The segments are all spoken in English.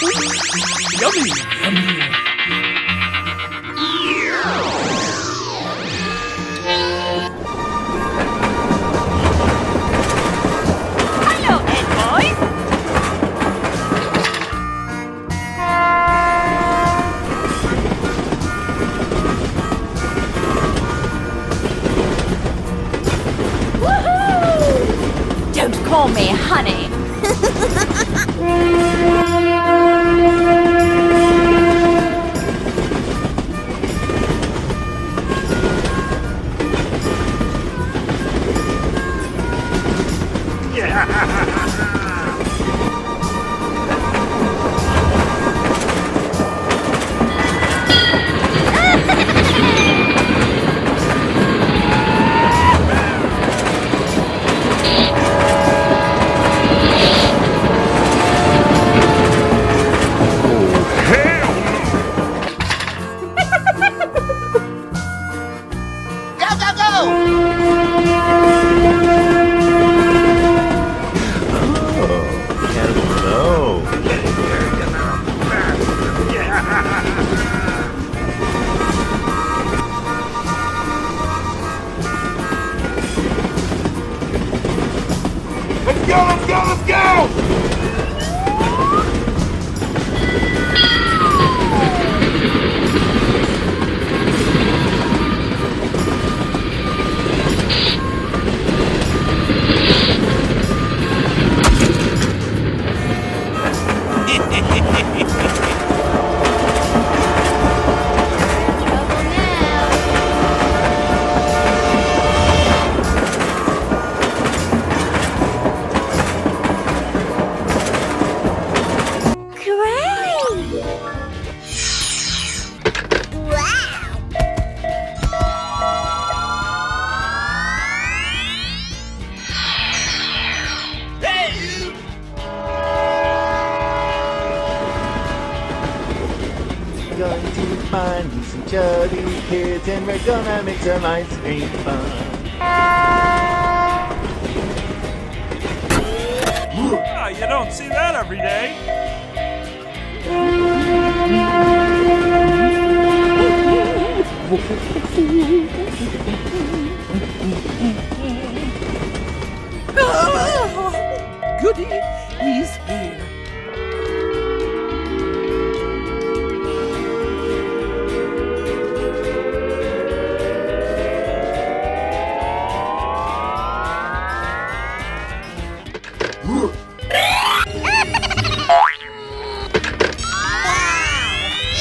Yummy, yummy. Hello, Ed boys. Woohoo! Don't call me honey. Let's go! Going to find me some chubby kids and we're gonna make some ice cream fun. Ah, you don't see that every day. Goody, he's here.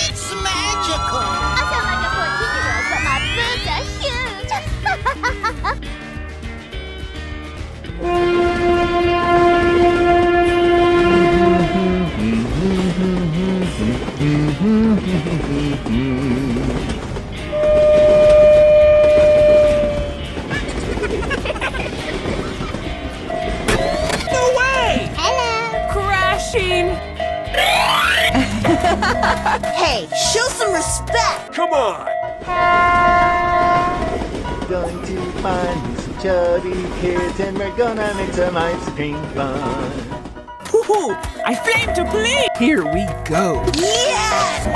It's magical! I sound like a 14-year-old, but my boobs are huge! No way! Hello! Crashing. Hey, show some respect! Come on. Going to find me some chubby kids and we're gonna make some ice cream fun. Woohoo! I flame to play! Here we go. Yes!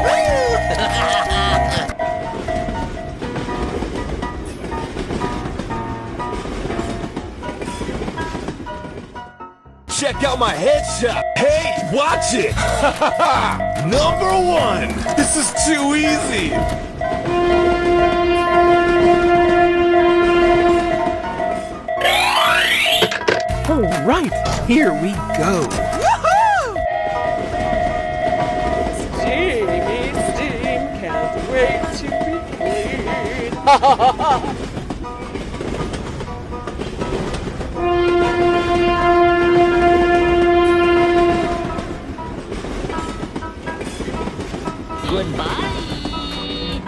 Check out my headshot. Hey, watch it. Number one. This is too easy. All right, here we go. Steamy steam, can't wait to be clean. Goodbye!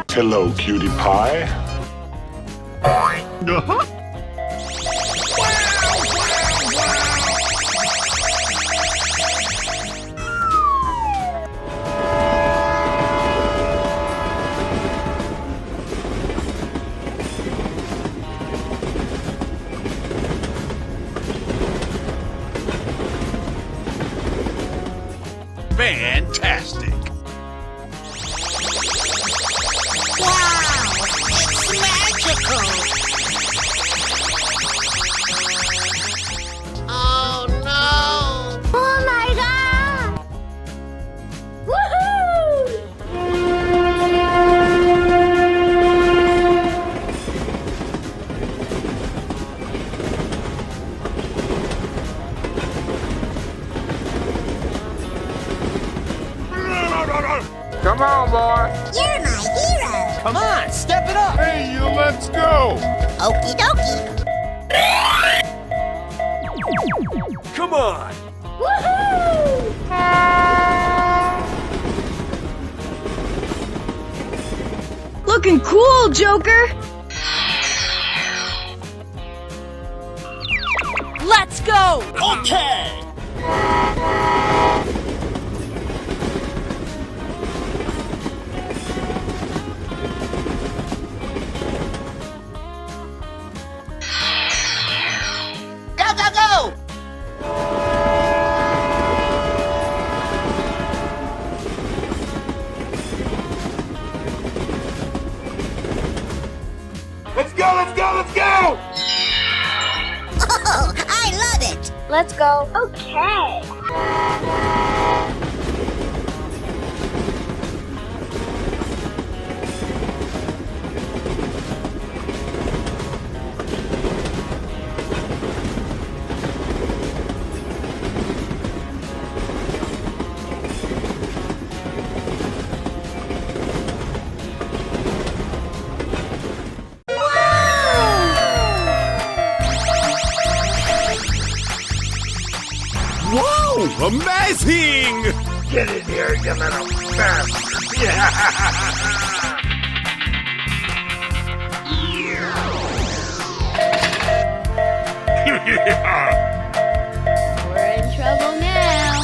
Hello, cutie pie. Man. fantastic. Wow, it's magical. Oh no! Oh my god! Woohoo! Come on, boy. You're my hero. Come on, step it up. Hey, you, let's go. Okie dokie. Come on. Woohoo! Looking cool, Joker. Let's go. Okay. Go, go, go! Let's go, let's go, let's go. Oh, I love it. Let's go. Okay. Whoa! Amazing! Get in here, you little bastard. Yeah. We're in trouble now.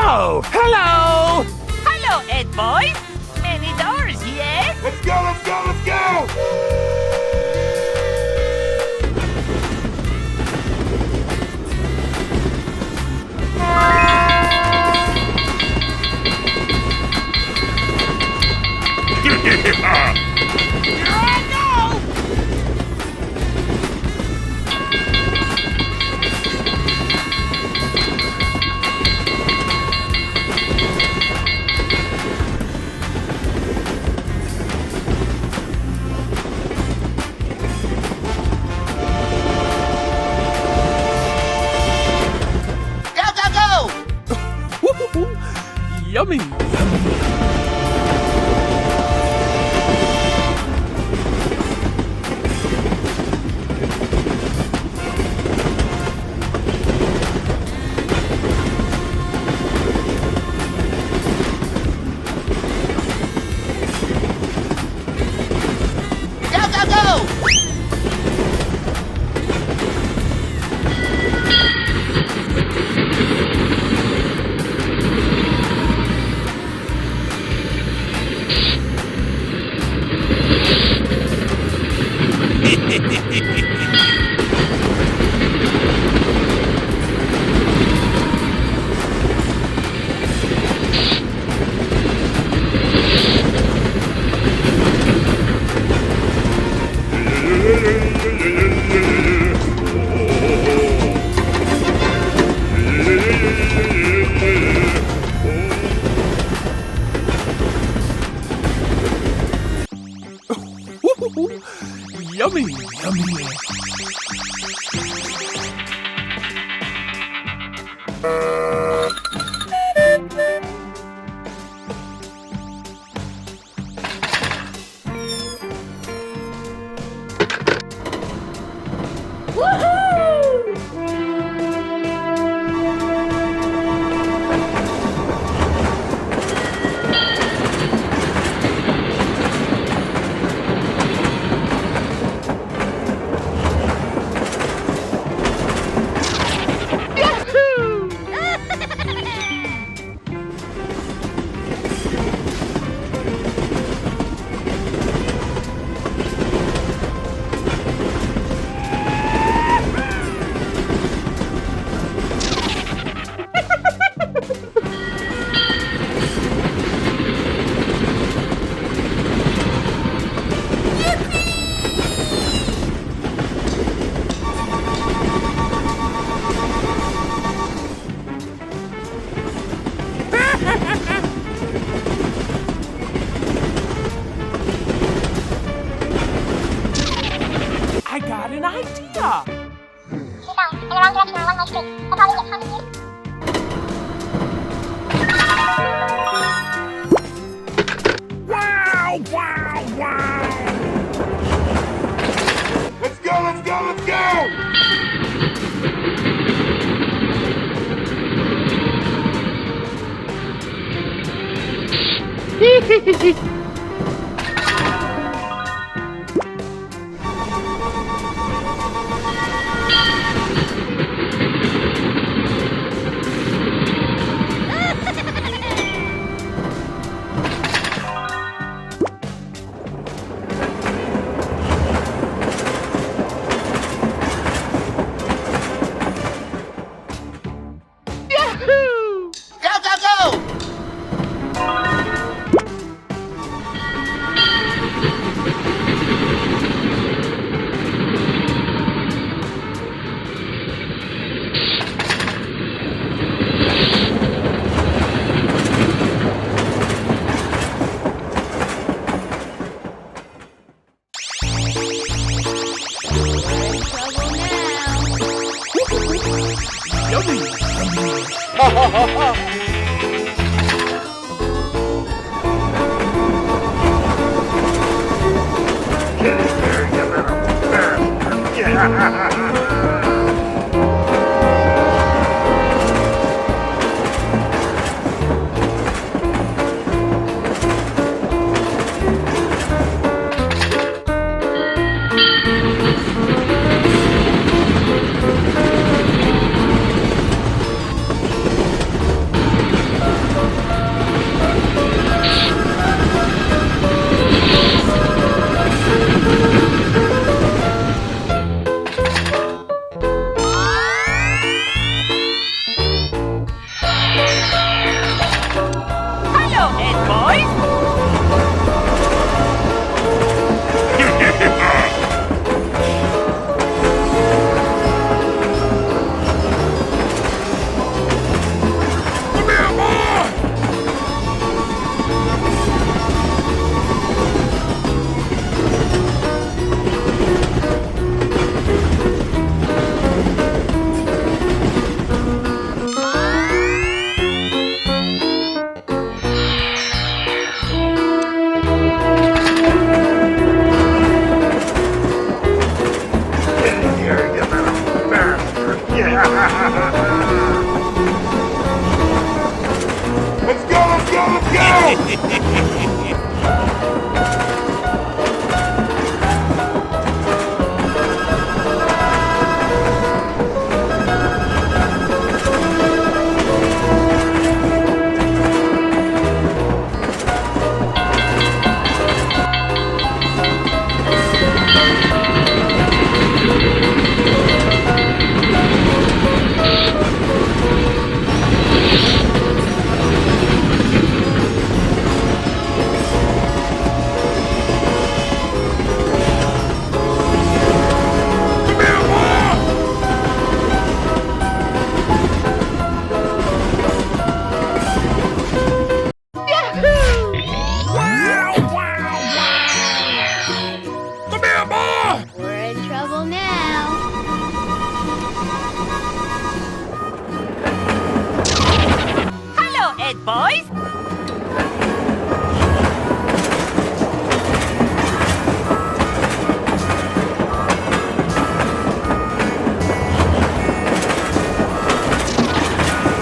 Oh, hello! Hello, Ed boy. Many doors, yeah? Let's go, let's go, let's go. Go, go, go! Yummy, yummy. Go, go, go! Yummy, yummy. an idea. Wow, wow, wow! Let's go, let's go, let's go! Go, go, go! Hello, Ed boys. Let's go, let's go, let's go! We're in trouble now. Hello, Ed boys.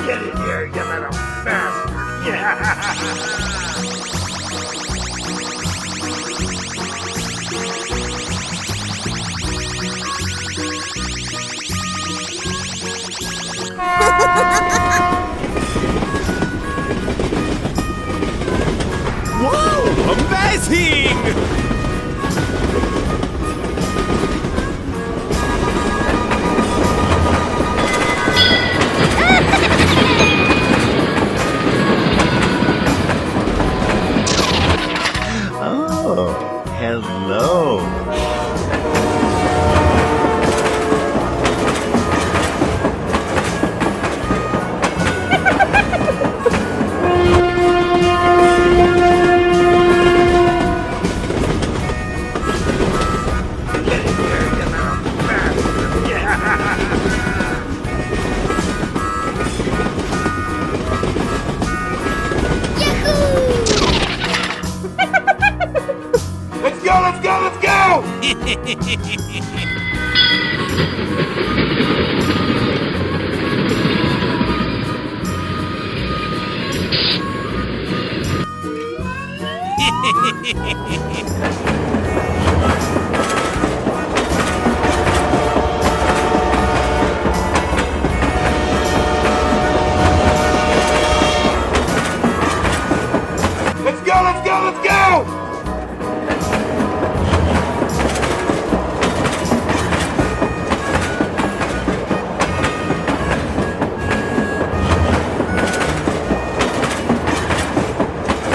Get in here, you little bastard! Yeah! Let's go, let's go, let's go!